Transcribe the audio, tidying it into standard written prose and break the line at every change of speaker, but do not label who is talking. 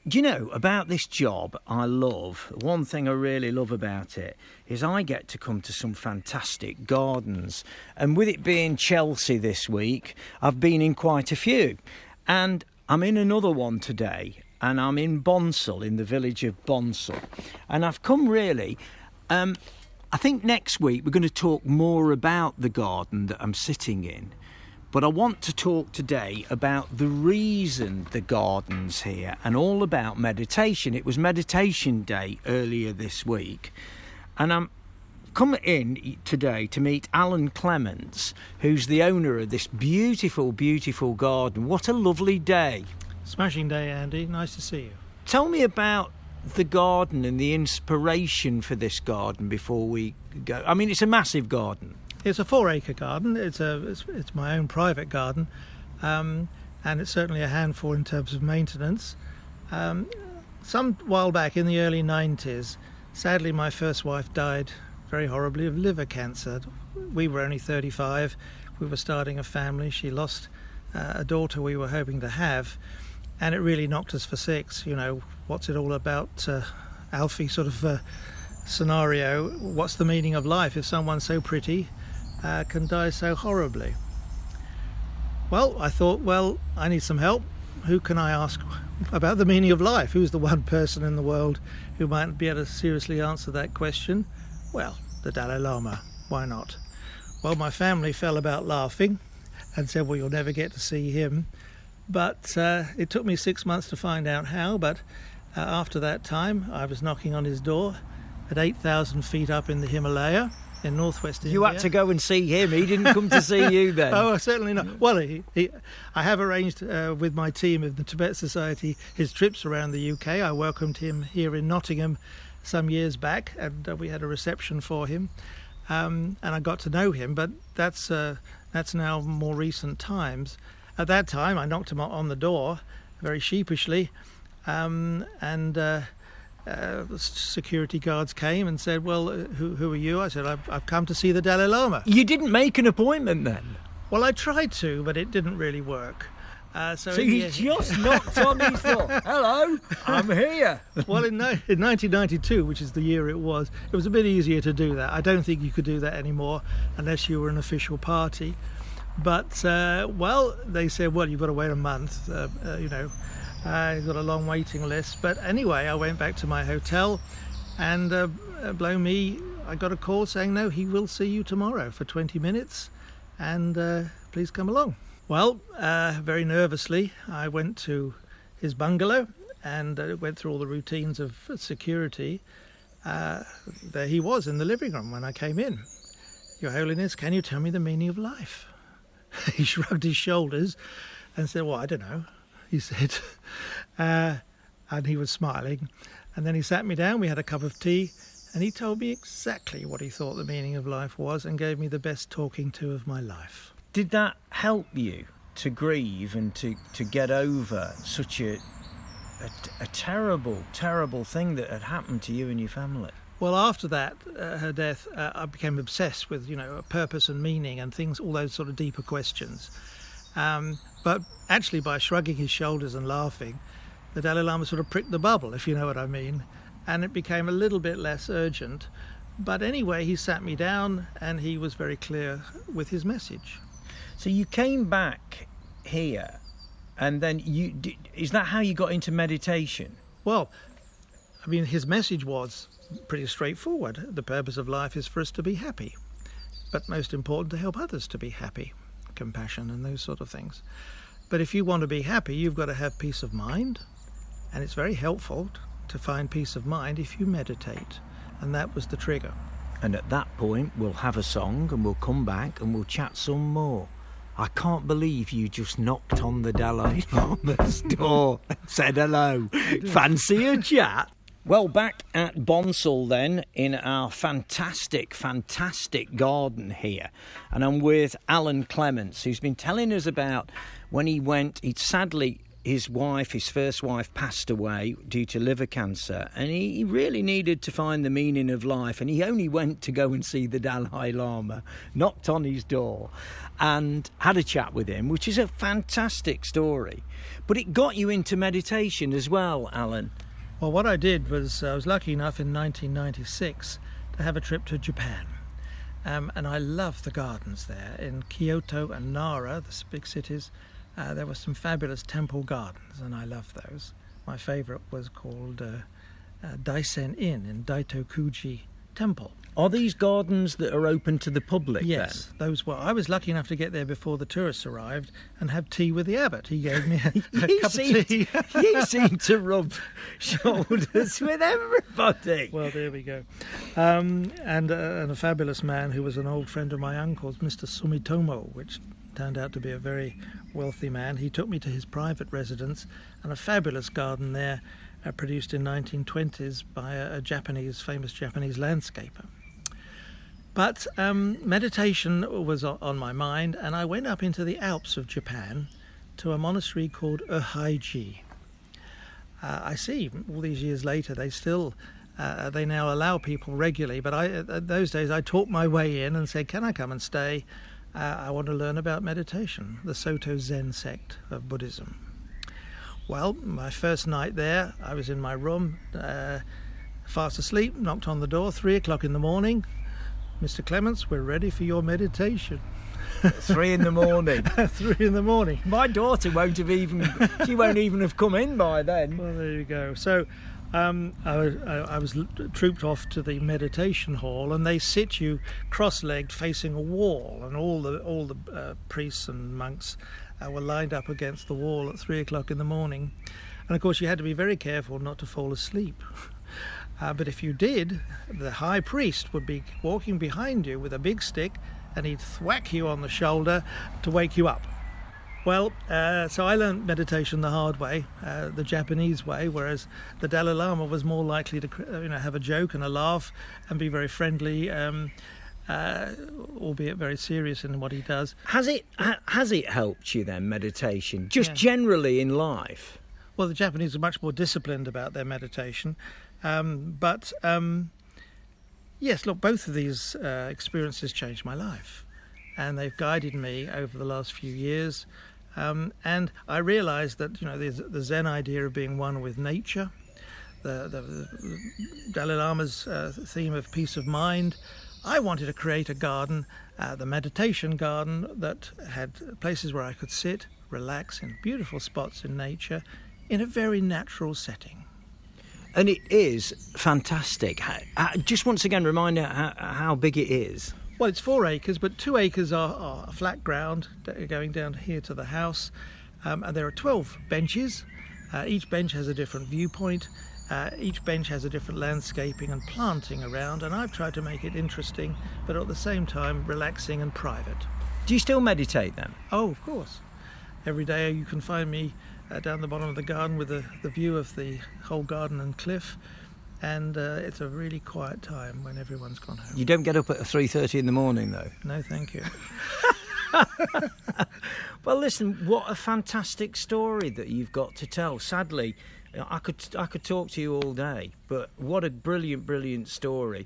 Do you know, about this job I love, one thing I really love about it is I get to come to some fantastic gardens. And with it being Chelsea this week, I've been in quite a few. And I'm in another one today, and I'm in Bonsall, in the village of Bonsall. And I've come really... I think next week we're going to talk more about the garden that I'm sitting in. But I want to talk today about the reason the garden's here and all about meditation. It was meditation day earlier this week. And I'm coming in today to meet Alan Clements, who's the owner of this beautiful, beautiful garden. What a lovely day.
Smashing day, Andy. Nice to see you.
Tell me about the garden and the inspiration for this garden before we go. I mean, it's a massive garden.
It's a 4-acre garden. It's my own private garden, and it's certainly a handful in terms of maintenance. Some while back in the early 90s, sadly my first wife died very horribly of liver cancer. We were only 35. We were starting a family. She lost a daughter we were hoping to have, and it really knocked us for six. You know, what's it all about, Alfie sort of scenario? What's the meaning of life if someone so pretty can die so horribly? Well, I thought, I need some help. Who can I ask about the meaning of life? Who's the one person in the world who might be able to seriously answer that question? Well, the Dalai Lama. Why not? Well, my family fell about laughing and said, well, you'll never get to see him. But it took me 6 months to find out how. But after that time, I was knocking on his door at 8,000 feet up in the Himalaya in northwest India.
You had to go and see him. He didn't come to see you then.
Oh, certainly not. Well, I have arranged with my team of the Tibet Society his trips around the UK. I welcomed him here in Nottingham some years back, and we had a reception for him, and I got to know him. But that's now more recent times. At that time, I knocked him on the door very sheepishly, and security guards came and said, well, who are you? I said, I've come to see the Dalai Lama.
You didn't make an appointment then?
Well, I tried to, but it didn't really work.
So you just knocked on his door. Hello, I'm here.
Well, in 1992, which is the year it was a bit easier to do that. I don't think you could do that anymore unless you were an official party. But, they said, well, you've got to wait a month, I've got a long waiting list. But anyway, I went back to my hotel and, blow me, I got a call saying, no, he will see you tomorrow for 20 minutes and please come along. Well, very nervously, I went to his bungalow and went through all the routines of security. There he was in the living room when I came in. Your Holiness, can you tell me the meaning of life? He shrugged his shoulders and said, well, I don't know, he said. And he was smiling. And then he sat me down, we had a cup of tea, and he told me exactly what he thought the meaning of life was and gave me the best talking to of my life.
Did that help you to grieve and to get over such a terrible, terrible thing that had happened to you and your family?
Well, after that, her death, I became obsessed with, purpose and meaning and things, all those sort of deeper questions. But actually, by shrugging his shoulders and laughing, the Dalai Lama sort of pricked the bubble, if you know what I mean. And it became a little bit less urgent. But anyway, he sat me down and he was very clear with his message.
So you came back here and then is that how you got into meditation?
Well, I mean, his message was pretty straightforward. The purpose of life is for us to be happy, but most important, to help others to be happy, compassion and those sort of things. But if you want to be happy, you've got to have peace of mind, and it's very helpful to find peace of mind if you meditate, and that was the trigger.
And at that point, we'll have a song and we'll come back and we'll chat some more. I can't believe you just knocked on the Dalai Lama's door and said hello. Fancy a chat? Well, back at Bonsall then, in our fantastic, fantastic garden here. And I'm with Alan Clements, who's been telling us about when he went, he'd sadly his first wife, passed away due to liver cancer, and he really needed to find the meaning of life, and he only went to go and see the Dalai Lama, knocked on his door and had a chat with him, which is a fantastic story. But it got you into meditation as well, Alan.
Well, what I did was I was lucky enough in 1996 to have a trip to Japan. And I love the gardens there. In Kyoto and Nara, the big cities, there were some fabulous temple gardens, and I love those. My favourite was called Daisen Inn in Daitokuji Temple.
Are these gardens that are open to the public?
Yes,
then?
those were. I was lucky enough to get there before the tourists arrived and have tea with the abbot. He gave me a cup of tea.
You seem to rub shoulders with everybody.
Well, there we go. And a fabulous man who was an old friend of my uncle's, Mr. Sumitomo, which turned out to be a very wealthy man. He took me to his private residence and a fabulous garden there, produced in 1920s by a famous Japanese landscaper. But meditation was on my mind, and I went up into the Alps of Japan to a monastery called Ohaiji. I see all these years later they now allow people regularly, but those days I talked my way in and said, can I come and stay? I want to learn about meditation, the Soto Zen sect of Buddhism. Well, my first night there, I was in my room, fast asleep, knocked on the door, 3 o'clock in the morning. Mr. Clements, we're ready for your meditation.
3 in the morning.
3 in the morning.
My daughter won't even have come in by then.
Well, there you go. So I was trooped off to the meditation hall, and they sit you cross-legged facing a wall, and all the priests and monks were lined up against the wall at 3 o'clock in the morning. And of course you had to be very careful not to fall asleep. But if you did, the high priest would be walking behind you with a big stick, and he'd thwack you on the shoulder to wake you up. Well, so I learned meditation the hard way, the Japanese way, whereas the Dalai Lama was more likely to have a joke and a laugh and be very friendly, albeit very serious in what he does.
Has it helped you then, meditation, just generally in life?
Well, the Japanese are much more disciplined about their meditation. But yes, look, both of these experiences changed my life, and they've guided me over the last few years. And I realised that the Zen idea of being one with nature, the Dalai Lama's theme of peace of mind. I wanted to create a garden, the meditation garden, that had places where I could sit, relax in beautiful spots in nature, in a very natural setting.
And it is fantastic. Just once again, remind how big it is.
Well, it's 4 acres, but 2 acres are flat ground going down here to the house. And there are 12 benches. Each bench has a different viewpoint. Each bench has a different landscaping and planting around. And I've tried to make it interesting, but at the same time relaxing and private.
Do you still meditate then?
Oh, of course. Every day you can find me down the bottom of the garden with the view of the whole garden and cliff, and it's a really quiet time when everyone's gone home.
You don't get up at 3:30 in the morning though?
No, thank you.
Well, listen, what a fantastic story that you've got to tell. Sadly, I could talk to you all day, but what a brilliant story.